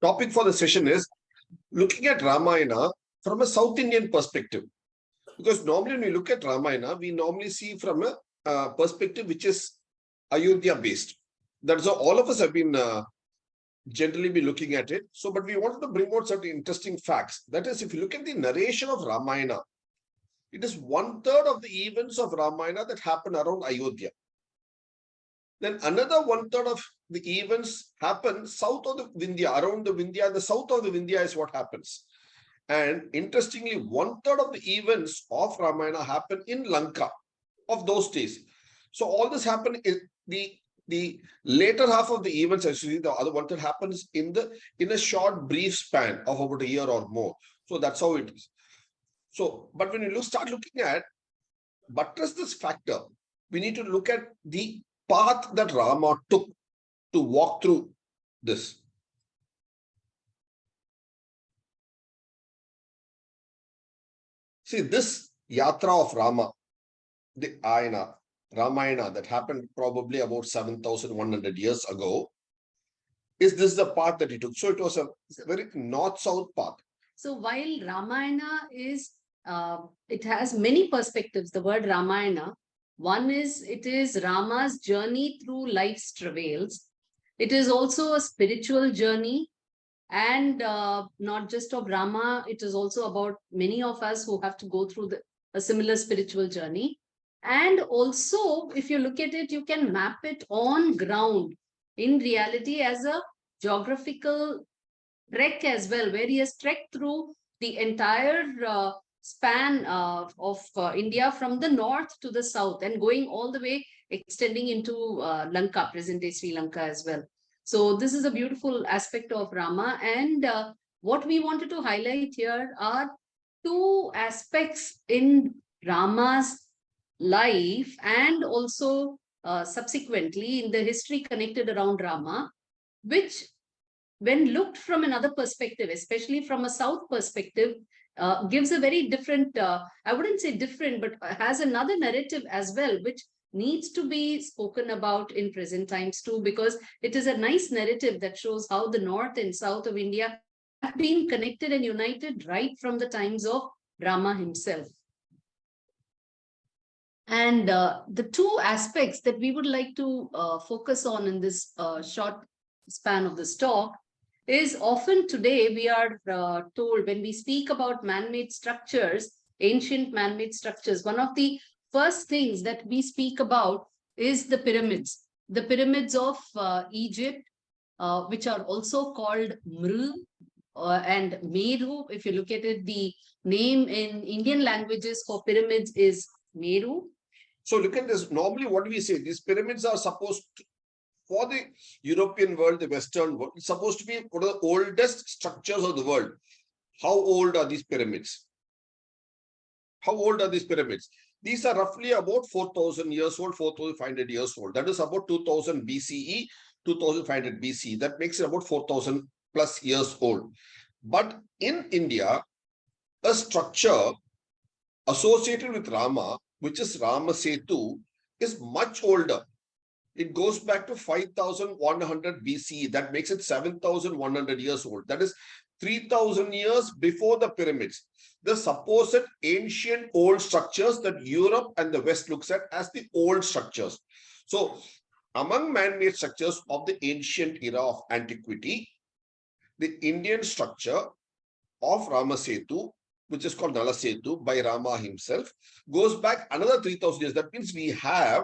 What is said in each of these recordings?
topic for the session is looking at Ramayana from a South Indian perspective. Because normally when we look at Ramayana, we normally see from a perspective which is Ayodhya based. That's how all of us have been generally be looking at it. So, but we wanted to bring out certain interesting facts. That is, if you look at the narration of Ramayana, it is 1/3 of the events of Ramayana that happen around Ayodhya. Then another 1/3 of the events happen south of the Vindhya, around the Vindhya. The south of the Vindhya is what happens. And interestingly, 1/3 of the events of Ramayana happen in Lanka of those days. So all this happened in the later half of the events, actually, the other 1/3 happens in a short, brief span of about a year or more. So that's how it is. So, but when you start looking at buttress this factor, we need to look at the path that Rama took to walk through this. See, this yatra of Rama, the Ramayana that happened probably about 7,100 years ago, is this the path that he took? So it was a very north-south path. So while Ramayana is, it has many perspectives, the word Ramayana. One is, it is Rama's journey through life's travails. It is also a spiritual journey, and not just of Rama, it is also about many of us who have to go through a similar spiritual journey. And also, if you look at it, you can map it on ground in reality as a geographical trek as well, where he has trekked through the entire span of India from the north to the south and going all the way, extending into Lanka, present-day Sri Lanka as well. So this is a beautiful aspect of Rama. And what we wanted to highlight here are two aspects in Rama's life and also subsequently in the history connected around Rama, which when looked from another perspective, especially from a South perspective, gives a very different, I wouldn't say different, but has another narrative as well, which needs to be spoken about in present times too, because it is a nice narrative that shows how the north and south of India have been connected and united right from the times of Rama himself. And the two aspects that we would like to focus on in this short span of this talk is, often today we are told when we speak about man-made structures, ancient man-made structures, one of the first things that we speak about is the pyramids of Egypt, which are also called Mru and Meru. If you look at it, the name in Indian languages for pyramids is Meru. So look at this. Normally, what do we say? These pyramids are supposed to, for the European world, the Western world, it's supposed to be one of the oldest structures of the world. How old are these pyramids? How old are these pyramids? These are roughly about 4,000 years old, 4,500 years old. That is about 2000 BCE, 2500 BC. That makes it about 4,000 plus years old. But in India, a structure associated with Rama, which is Rama Setu, is much older. It goes back to 5,100 BCE. That makes it 7,100 years old. That is 3,000 years before the pyramids. The supposed ancient old structures that Europe and the West looks at as the old structures. So among man-made structures of the ancient era of antiquity, the Indian structure of Rama Setu, which is called Nala Setu by Rama himself, goes back another 3,000 years. That means we have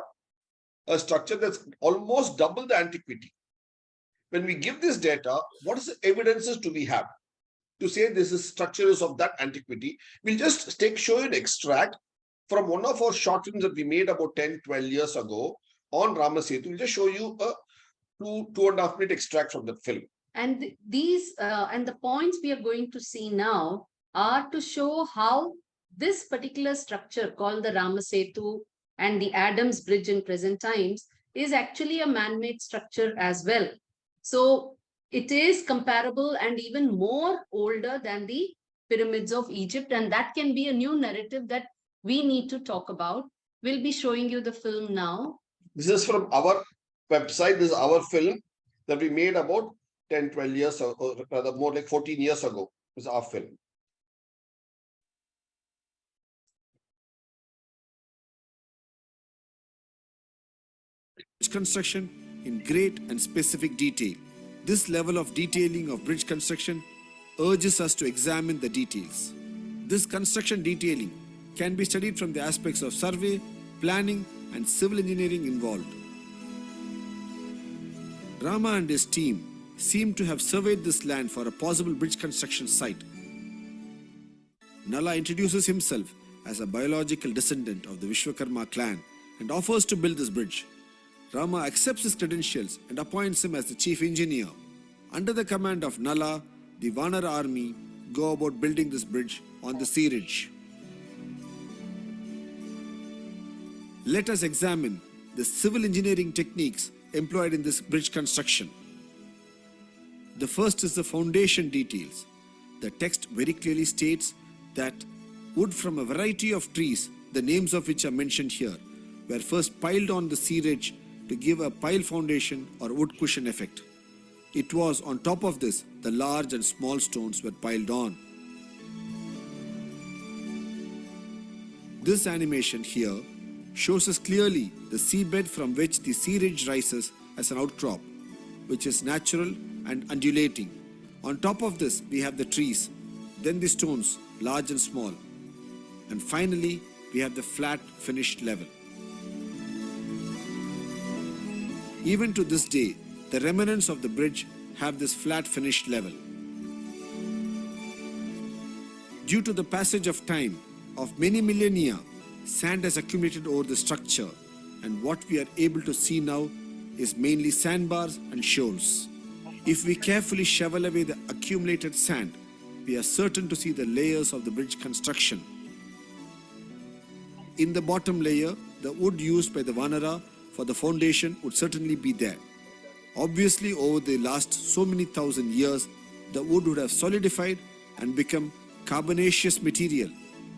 a structure that's almost double the antiquity. When we give this data, what is the evidences do we have to say this is structure is of that antiquity? We'll just show you an extract from one of our short films that we made about 10, 12 years ago on Rama Setu. We'll just show you a 2.5 minute extract from that film. And these and the points we are going to see now are to show how this particular structure called the Rama Setu and the Adams Bridge in present times is actually a man-made structure as well. So it is comparable and even more older than the pyramids of Egypt. And that can be a new narrative that we need to talk about. We'll be showing you the film now. This is from our website. This is our film that we made about 10, 12 years, or rather more like 14 years ago, was our film. Construction in great and specific detail. This level of detailing of bridge construction urges us to examine the details. This construction detailing can be studied from the aspects of survey, planning, and civil engineering involved. Rama and his team seem to have surveyed this land for a possible bridge construction site. Nala introduces himself as a biological descendant of the Vishwakarma clan and offers to build this bridge. Rama accepts his credentials and appoints him as the chief engineer. Under the command of Nala, the Vanara army go about building this bridge on the sea ridge. Let us examine the civil engineering techniques employed in this bridge construction. The first is the foundation details. The text very clearly states that wood from a variety of trees, the names of which are mentioned here, were first piled on the sea ridge to give a pile foundation or wood cushion effect. It was on top of this the large and small stones were piled on. This animation here shows us clearly the seabed from which the sea ridge rises as an outcrop, which is natural and undulating. On top of this we have the trees, then the stones, large and small, and finally we have the flat finished level. Even to this day, the remnants of the bridge have this flat finished level. Due to the passage of time of many millennia, sand has accumulated over the structure, and what we are able to see now is mainly sandbars and shoals. If we carefully shovel away the accumulated sand, we are certain to see the layers of the bridge construction. In the bottom layer, the wood used by the Vanara for the foundation would certainly be there. Obviously, over the last so many thousand years, the wood would have solidified and become carbonaceous material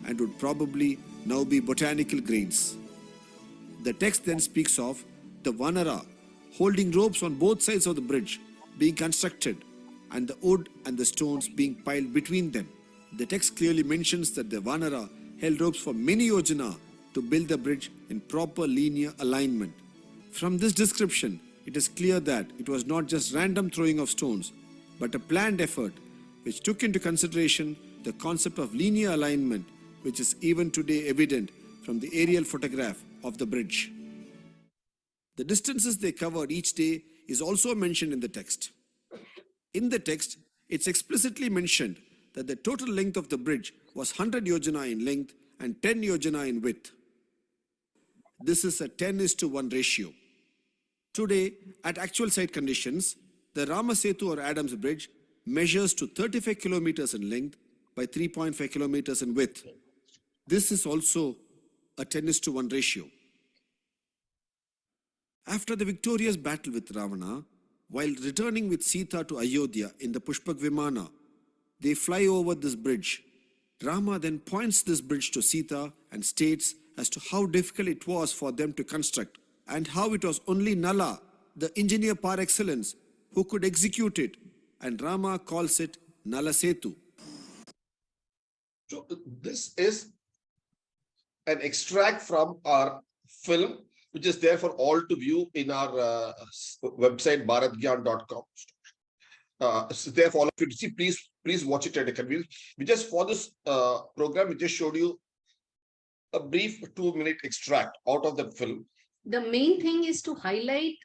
and would probably now be botanical grains. The text then speaks of the Vanara holding ropes on both sides of the bridge being constructed and the wood and the stones being piled between them. The text clearly mentions that the Vanara held ropes for many yojana to build the bridge in proper linear alignment. From this description, it is clear that it was not just random throwing of stones, but a planned effort which took into consideration the concept of linear alignment, which is even today evident from the aerial photograph of the bridge. The distances they covered each day is also mentioned in the text. In the text, it's explicitly mentioned that the total length of the bridge was 100 yojana in length and 10 yojana in width. This is a 10:1 ratio. Today, at actual site conditions, the Rama Setu or Adams Bridge measures to 35 kilometers in length by 3.5 kilometers in width. This is also a 10:1 ratio. After the victorious battle with Ravana, while returning with Sita to Ayodhya in the Pushpak Vimana, they fly over this bridge. Rama then points this bridge to Sita and states as to how difficult it was for them to construct and how it was only Nala, the engineer par excellence, who could execute it, and Rama calls it Nala Setu. So this is an extract from our film, which is there for all to view in our website, bharatgyan.com. It's there for all of you to see. Please watch it at a convenience. We just, for this program, we just showed you a brief 2-minute extract out of that film. The main thing is to highlight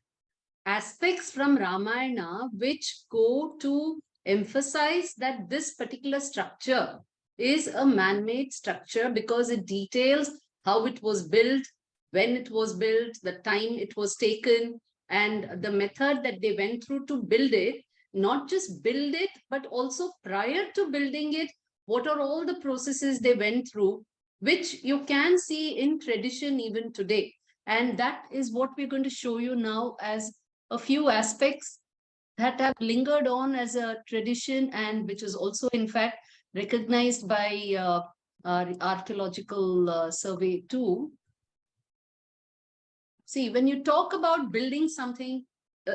aspects from Ramayana which go to emphasize that this particular structure is a man-made structure because it details how it was built, when it was built, the time it was taken, and the method that they went through to build it. Not just build it, but also prior to building it, what are all the processes they went through, which you can see in tradition even today. And that is what we're going to show you now as a few aspects that have lingered on as a tradition and which is also in fact recognized by our archaeological survey too. See, when you talk about building something,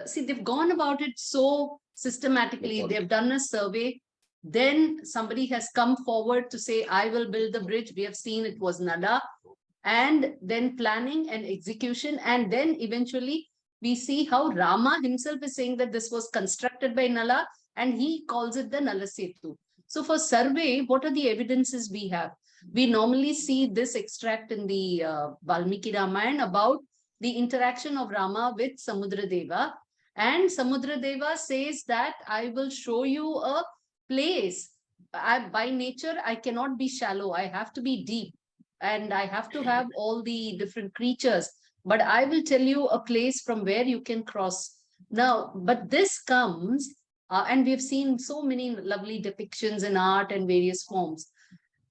see, they've gone about it so systematically. They've done a survey. Then somebody has come forward to say, I will build the bridge. We have seen it was nada. And then planning and execution. And then eventually we see how Rama himself is saying that this was constructed by Nala, and he calls it the Nala Setu. So for survey, what are the evidences we have? We normally see this extract in the Valmiki Ramayana about the interaction of Rama with Samudradeva. And Samudradeva says that I will show you a place. By nature, I cannot be shallow. I have to be deep. And I have to have all the different creatures. But I will tell you a place from where you can cross. Now, but this comes, and we've seen so many lovely depictions in art and various forms.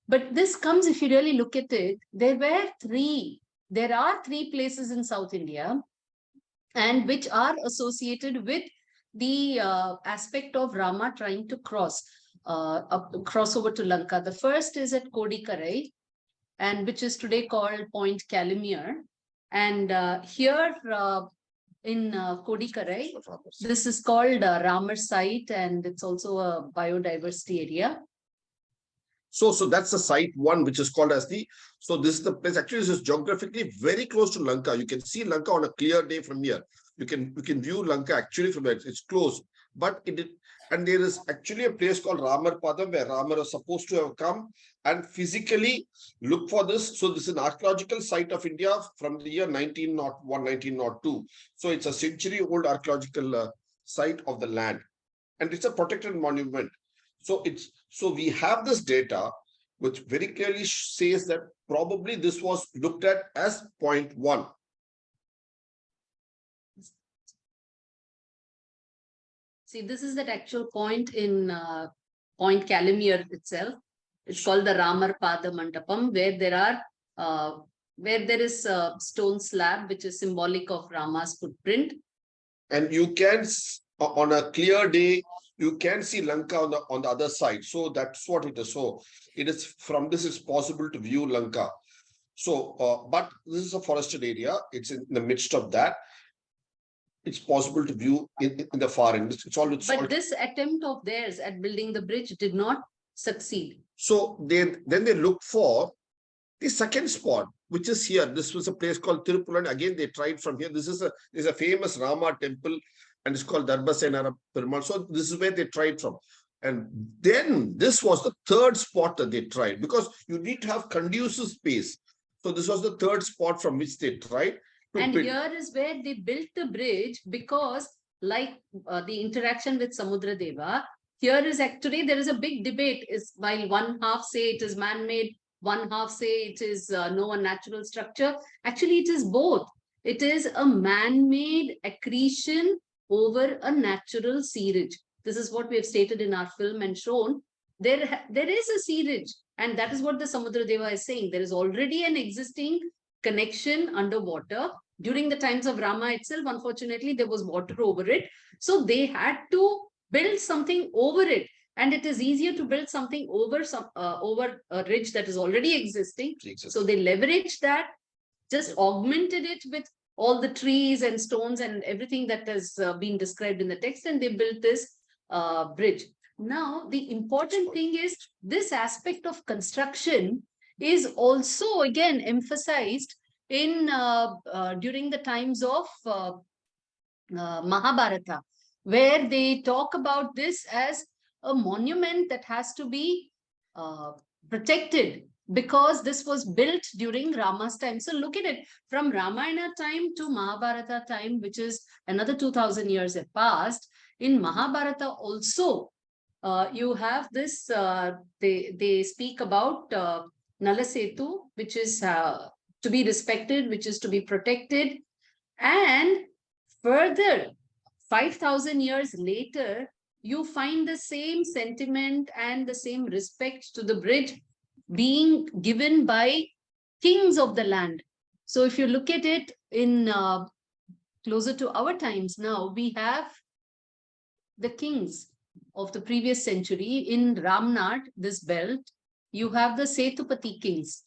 But this comes, if you really look at it, there are three places in South India, and which are associated with the aspect of Rama trying to cross over to Lanka. The first is at Kodikarai, and which is today called Point Calimere. And here in Kodikarai, this is called Ramar site, and it's also a biodiversity area. So that's the site one, which is called as the, so this is the place, actually this is geographically very close to Lanka. You can see Lanka on a clear day from here. You can view Lanka actually from there. It's close, but and there is actually a place called Ramar Padam where Rama is supposed to have come and physically look for this. So this is an archaeological site of India from the year 1901, 1902. So it's a century-old archaeological site of the land, and it's a protected monument. So we have this data which very clearly says that probably this was looked at as point one. See, this is that actual point in Point Calimere itself. It's called the Ramar Pada Mandapam, where there is a stone slab which is symbolic of Rama's footprint. And you can, on a clear day, you can see Lanka on the other side. So that's what it is. So it is from this, it's possible to view Lanka. So, but this is a forested area. It's in the midst of that. It's possible to view in the far end. It's all with salt. But this attempt of theirs at building the bridge did not succeed. So then they look for the second spot, which is here. This was a place called Tirupulan. Again, they tried from here. This is a famous Rama temple, and it's called Darbasena Perumal. So this is where they tried from. And then this was the third spot that they tried, because you need to have conducive space. So this was the third spot from which they tried. And here is where they built the bridge, because like the interaction with Samudradeva, here is actually, there is a big debate, is while one half say it is man-made, one half say it is no unnatural structure. Actually, it is both. It is a man-made accretion over a natural sea ridge. This is what we have stated in our film and shown. There is a sea ridge, and that is what the Samudradeva is saying. There is already an existing connection underwater. During the times of Rama itself, unfortunately, there was water over it. So they had to build something over it. And it is easier to build something over a ridge that is already existing. So they leveraged that, just augmented it with all the trees and stones and everything that has been described in the text, and they built this bridge. Now, the important thing is this aspect of construction is also again emphasized in during the times of Mahabharata, where they talk about this as a monument that has to be protected, because this was built during Rama's time. So look at it, from Ramayana time to Mahabharata time, which is another 2000 years have passed. In Mahabharata also, you have this, they speak about Nala Setu, which is to be respected, which is to be protected. And further, 5,000 years later, you find the same sentiment and the same respect to the bridge being given by kings of the land. So if you look at it in closer to our times now, we have the kings of the previous century in Ramnath, this belt. You have the Setupati kings.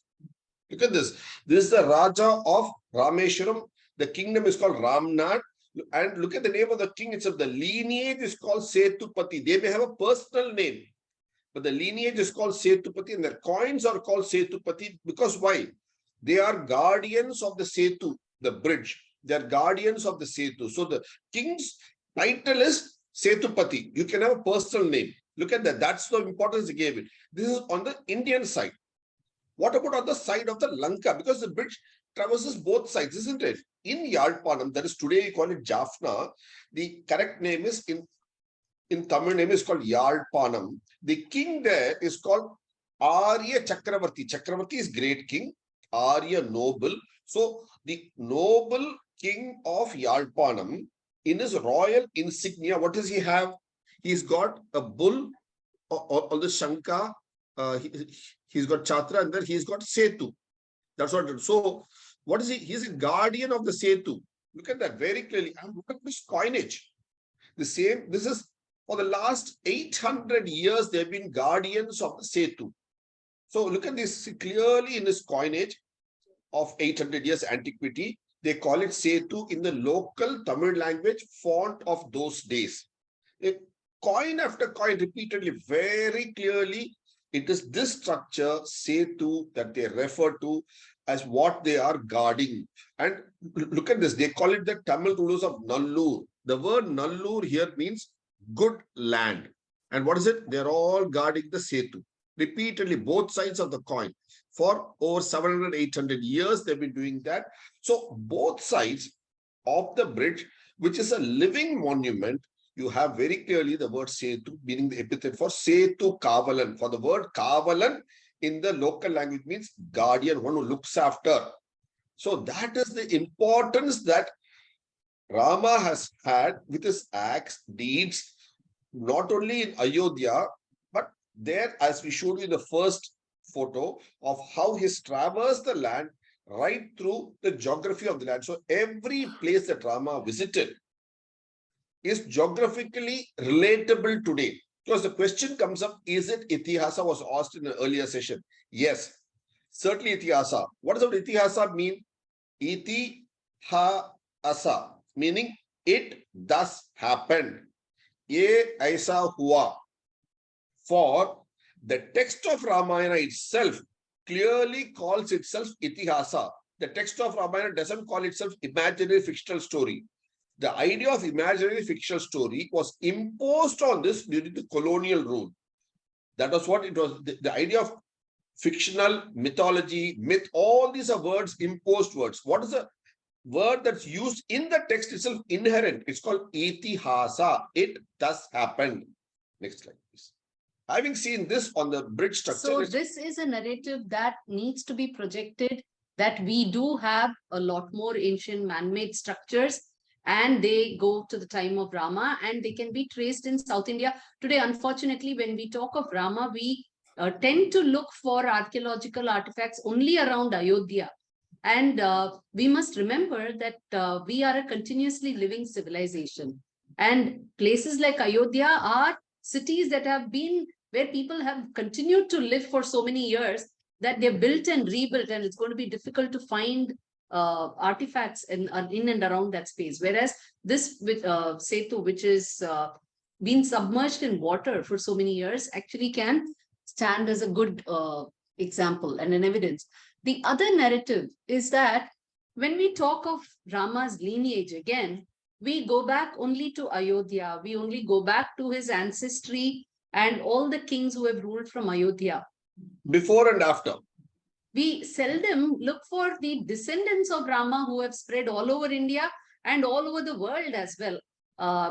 Look at this. This is the Raja of Rameshwaram. The kingdom is called Ramnath. And look at the name of the king itself. The lineage is called Setupati. They may have a personal name, but the lineage is called Setupati, and their coins are called Setupati because why? They are guardians of the Setu, the bridge. They are guardians of the Setu. So the king's title is Setupati. You can have a personal name. Look at that. That's the importance they gave it. This is on the Indian side. What about on the side of the Lanka? Because the bridge traverses both sides, isn't it? In Yalpanam, that is today we call it Jaffna. The correct name is in Tamil name is called Yalpanam. The king there is called Arya Chakravarti. Chakravarti is great king. Arya noble. So the noble king of Yalpanam, in his royal insignia, what does he have? He's got a bull on the Shanka. He's got Chatra, and then he's got Setu. That's what. So, what is he? He's a guardian of the Setu. Look at that very clearly. And look at this coinage. The same. This is for the last 800 years. They've been guardians of the Setu. So, look at this clearly in this coinage of 800 years antiquity. They call it Setu in the local Tamil language font of those days. Coin after coin repeatedly, very clearly, it is this structure, Setu, that they refer to as what they are guarding. And look at this, they call it the Tamil rulers of Nallur. The word Nallur here means good land. And what is it? They're all guarding the Setu. Repeatedly, both sides of the coin. For over 700, 800 years, they've been doing that. So both sides of the bridge, which is a living monument, you have very clearly the word Setu, meaning the epithet for Setu Kavalan. For the word Kavalan in the local language means guardian, one who looks after. So that is the importance that Rama has had with his acts, deeds, not only in Ayodhya, but there, as we showed you in the first photo, of how he's traversed the land right through the geography of the land. So every place that Rama visited is geographically relatable today. Because the question comes up, is it Itihasa? Was asked in an earlier session. Yes, certainly Itihasa. What does Itihasa mean? Itihasa, meaning it thus happened. Ye aisa hua. For the text of Ramayana itself clearly calls itself Itihasa. The text of Ramayana doesn't call itself imaginary fictional story. The idea of imaginary fictional story was imposed on this during the colonial rule. That was what it was. The idea of fictional, mythology, myth, all these are words, imposed words. What is the word that's used in the text itself inherent? It's called itihasa. It thus happened. Next slide, please. Having seen this on the bridge structure. So this is a narrative that needs to be projected, that we do have a lot more ancient man-made structures, and they go to the time of Rama, and they can be traced in South India. Today, unfortunately, when we talk of Rama, we tend to look for archaeological artifacts only around Ayodhya. And we must remember that we are a continuously living civilization. And places like Ayodhya are cities that have been, where people have continued to live for so many years, that they're built and rebuilt, and it's going to be difficult to find artifacts in and around that space. Whereas this with Setu, which is been submerged in water for so many years, actually can stand as a good example and an evidence. The other narrative is that when we talk of Rama's lineage again, we go back only to Ayodhya. We only go back to his ancestry and all the kings who have ruled from Ayodhya. Before and after. We seldom look for the descendants of Rama who have spread all over India and all over the world as well.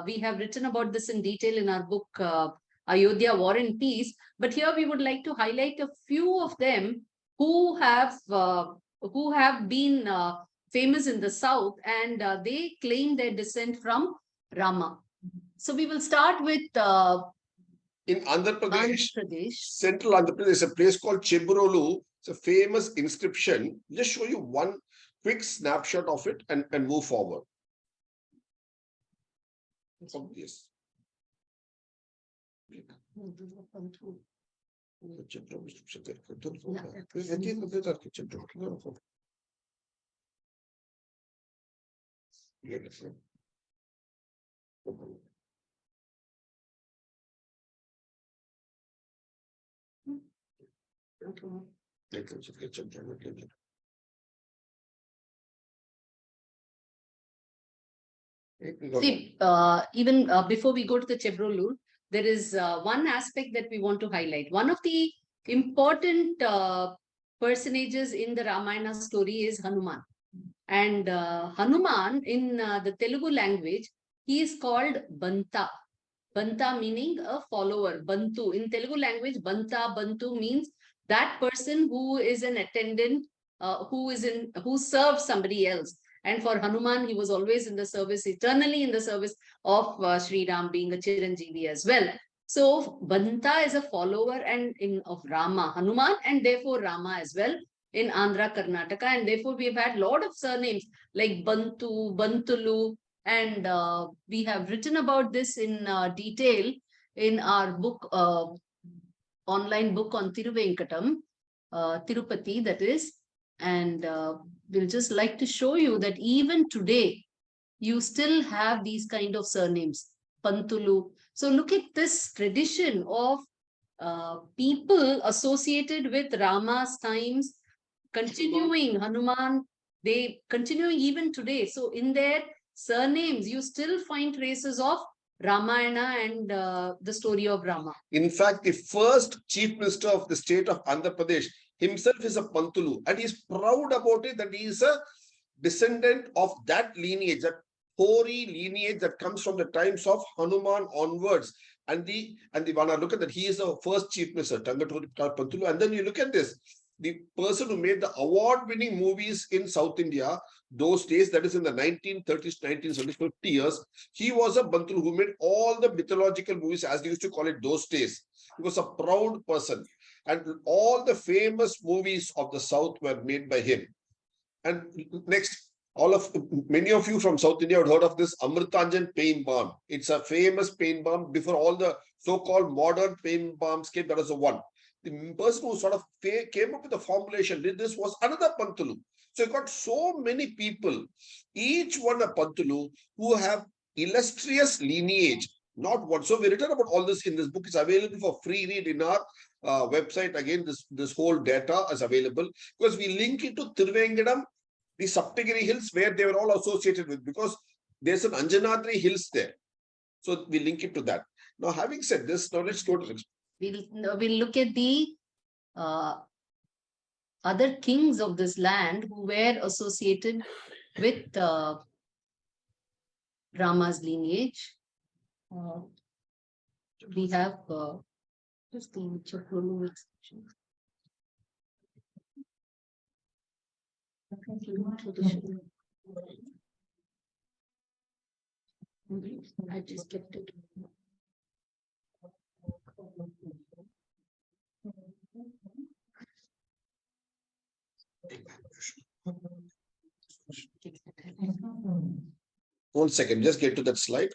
We have written about this in detail in our book, Ayodhya, War and Peace. But here we would like to highlight a few of them who have been famous in the south, and they claim their descent from Rama. So we will start with in Andhra Pradesh, Central Andhra Pradesh, there's a place called Chebrolu. It's a famous inscription. Just show you one quick snapshot of it and move forward. Yes. See, even before we go to the Chebrolu, there is one aspect that we want to highlight. One of the important personages in the Ramayana story is Hanuman. And Hanuman in the Telugu language, he is called Banta. Banta meaning a follower. Bantu. In Telugu language, Banta, Bantu means that person who is an attendant, who serves somebody else. And for Hanuman, he was always in the service, eternally in the service of Sri Ram, being a Chiranjeevi as well. So Banta is a follower of Rama, Hanuman, and therefore Rama as well in Andhra, Karnataka. And therefore we have had a lot of surnames like Bantu, Bantulu, and we have written about this in detail in our book, online book on Tiruvenkatam, Tirupati, that is. And we'll just like to show you that even today, you still have these kind of surnames, Pantulu. So look at this tradition of people associated with Rama's times, continuing Hanuman, they continuing even today. So in their surnames, you still find traces of Ramayana and the story of Rama. In fact, the first chief minister of the state of Andhra Pradesh himself is a Pantulu, and he is proud about it that he is a descendant of that lineage, that hoary lineage that comes from the times of Hanuman onwards. And when I look at that, he is the first chief minister, Tangaturi Pantulu. And then you look at this, the person who made the award-winning movies in South India, those days, that is in the 1930s, 1970s, 50 years, he was a Bantulu who made all the mythological movies, as they used to call it those days. He was a proud person. And all the famous movies of the South were made by him. And next, many of you from South India have heard of this Amritanjan pain balm. It's a famous pain balm. Before all the so-called modern pain balms came, that was the one. The person who sort of came up with the formulation, did this, was another Pantulu. So you got so many people, each one a Pantulu, who have illustrious lineage, not one. So we written about all this in this book. It's available for free read in our website. Again, this whole data is available because we link it to Tiruvengadam, the Saptagiri hills where they were all associated with, because there's an Anjanadri hills there. So we link it to that. Now, having said this, now let's go to the We'll look at the other kings of this land who were associated with Rama's lineage. We have just the Chebrolu exception. I just kept it. One second, just get to that slide.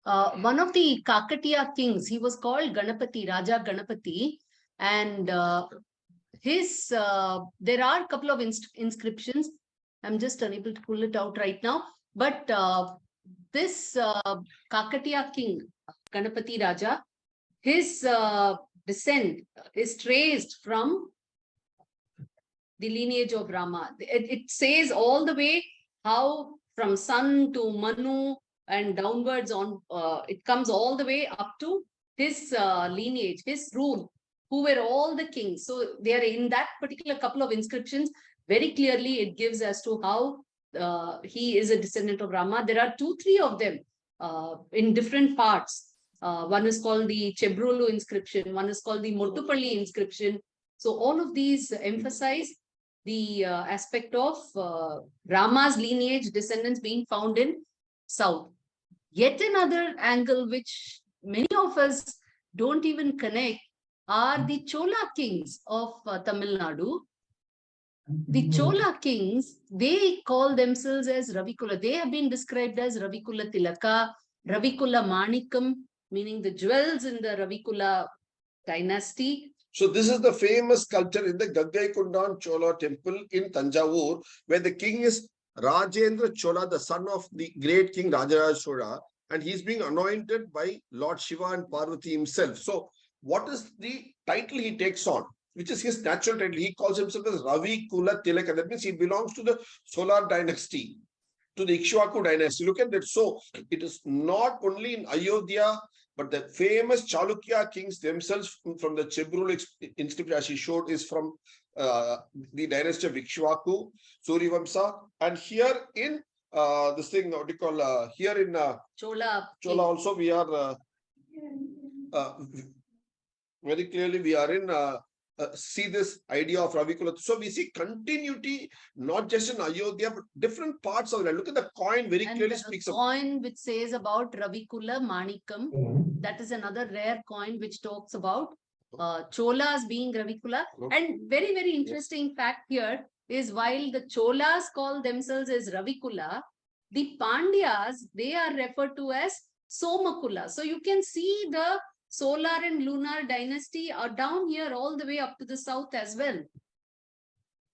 One of the Kakatiya kings, he was called Ganapati, Raja Ganapati, and there are a couple of inscriptions. I'm just unable to pull it out right now, but this Kakatiya king, Ganapati Raja, his descent is traced from the lineage of Rama. It says all the way how from Sun to Manu and downwards on, it comes all the way up to his lineage, his rule, who were all the kings. So they are in that particular couple of inscriptions, very clearly it gives as to how he is a descendant of Rama. There are 2-3 of them in different parts. One is called the Chebrolu inscription, one is called the Mottupalli inscription. So all of these emphasize the aspect of Rama's lineage descendants being found in South. Yet another angle which many of us don't even connect are the Chola kings of Tamil Nadu. The Chola kings, they call themselves as Ravikula. They have been described as Ravikula Tilaka, Ravikula Manikam, meaning the jewels in the Ravikula dynasty. So this is the famous sculpture in the Gaggaikondan Chola temple in Tanjavur, where the king is Rajendra Chola, the son of the great king Rajaraj Chola, and he's being anointed by Lord Shiva and Parvati himself. So what is the title he takes on, which is his natural title? He calls himself as Ravi Kula Tilaka. That means he belongs to the solar dynasty, to the Ikshwaku dynasty. Look at that. So it is not only in Ayodhya, but the famous Chalukya kings themselves from the Chebrul inscription, as he showed, is from the dynasty of Ikshwaku, Surivamsa. And here in this thing, what do you call, here in Chola also, we are very clearly, we are in see this idea of Ravikula. So we see continuity, not just in Ayodhya, but different parts of it. Look at the coin, very clearly speaks of of coin which says about Ravikula Manikam. That is another rare coin which talks about Cholas being Ravikula. And very, very interesting fact here is, while the Cholas call themselves as Ravikula, the Pandyas, they are referred to as Somakula. So you can see the solar and lunar dynasty are down here all the way up to the south as well.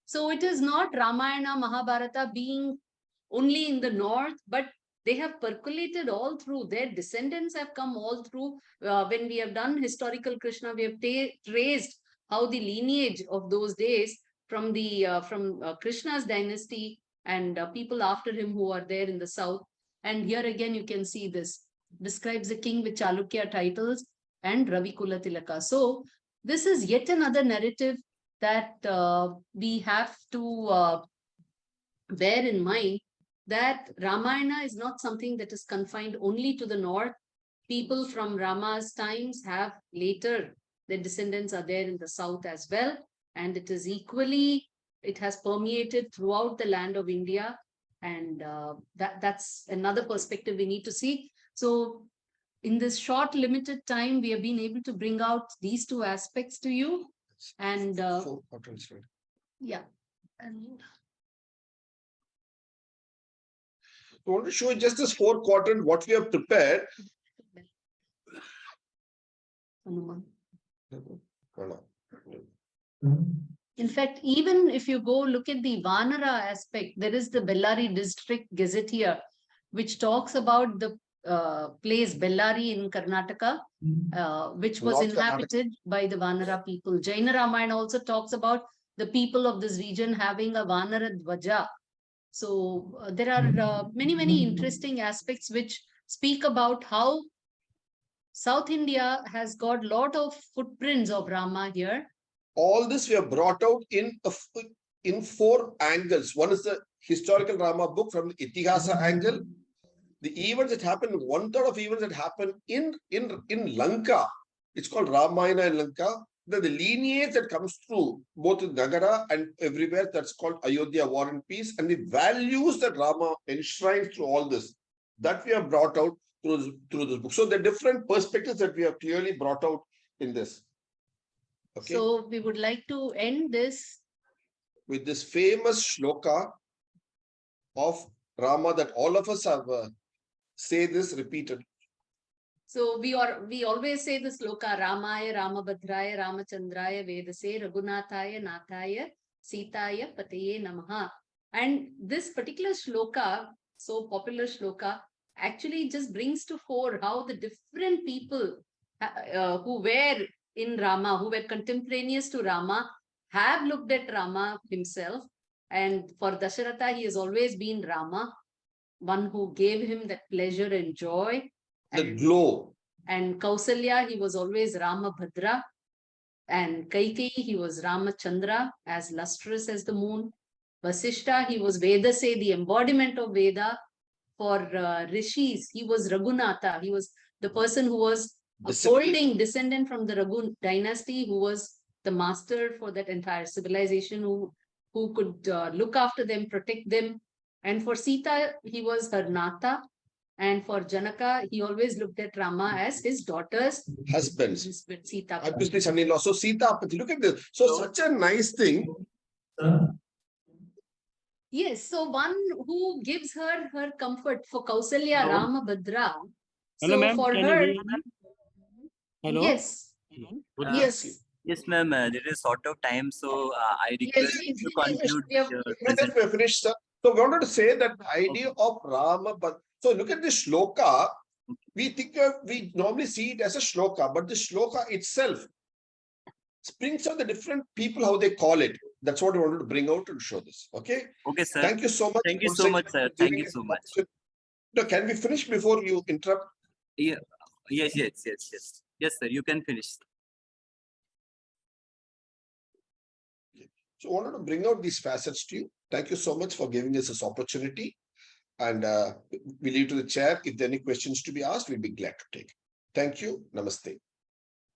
So it is not Ramayana, Mahabharata being only in the north, but they have percolated all through. Their descendants have come all through. When we have done historical Krishna, we have traced how the lineage of those days from the Krishna's dynasty and people after him who are there in the south. And here again, you can see this describes the king with Chalukya titles and Ravikula Tilaka. So this is yet another narrative that we have to bear in mind, that Ramayana is not something that is confined only to the north. People from Rama's times have later, their descendants are there in the south as well. And it is equally, it has permeated throughout the land of India. And that's another perspective we need to see. So in this short, limited time, we have been able to bring out these two aspects to you. And 4 quadrants, right? Yeah. And I want to show you just this 4 quadrant, what we have prepared. In fact, even if you go look at the Vanara aspect, there is the Bellary district gazette here, which talks about the place Bellary in Karnataka, which was inhabited by the Vanara people. Jaina Ramayana also talks about the people of this region having a Vanara Dvaja. So there are many, many interesting aspects which speak about how South India has got a lot of footprints of Rama here. All this we have brought out in 4 angles. One is the historical Rama book from the Itihasa angle. The events that happened, 1/3 of events that happened in Lanka, it's called Ramayana in Lanka. The lineage that comes through both in Nagara and everywhere, that's called Ayodhya War and Peace, and the values that Rama enshrines through all this, that we have brought out through this book. So the different perspectives that we have clearly brought out in this. Okay. So we would like to end this with this famous shloka of Rama that all of us have say this repeated. So we always say the sloka, Ramaya, Ramabhadraya, Ramachandraya, Vedase, Raghunathaya, Nathaya, Sitaya, Pataye Namaha. And this particular shloka, so popular shloka, actually just brings to fore how the different people who were in Rama, who were contemporaneous to Rama, have looked at Rama himself. And for Dasharatha, he has always been Rama, one who gave him that pleasure and joy. The glow. And Kausalya, he was always Ramabhadra. And Kaikeyi, he was Ramachandra, as lustrous as the moon. Vasishta, he was Vedase, the embodiment of Veda. For Rishis, he was Raghunatha. He was the person who was a folding descendant from the Raghu dynasty, who was the master for that entire civilization, who could look after them, protect them. And for Sita, he was her Natha. And for Janaka, he always looked at Rama as his daughter's husbands. Sita. Obviously, son-in-law. So Sita, look at this. So such a nice thing. Yes, so one who gives her comfort for Kausalya, Ramabhadra. Hello, so ma'am. for Can her, you hear me? Hello. yes, Hello. yes. Yes, ma'am. There is sort of time, so I request you to conclude we have- your Let us presentation. finish, sir. So we wanted to say that the idea of Rama, but so look at this shloka. We think we normally see it as a shloka, but the shloka itself springs of the different people how they call it. That's what we wanted to bring out and show this. Okay. Okay, sir. Thank you so much. Thank you once so again much, sir. for Thank giving you us so the much. opportunity. Now, can we finish before you interrupt? Yeah. Yes, yes, yes, yes. Yes, sir. You can finish. So I wanted to bring out these facets to you. Thank you so much for giving us this opportunity. And we leave to the chair. If there are any questions to be asked, we'll be glad to take. Thank you. Namaste.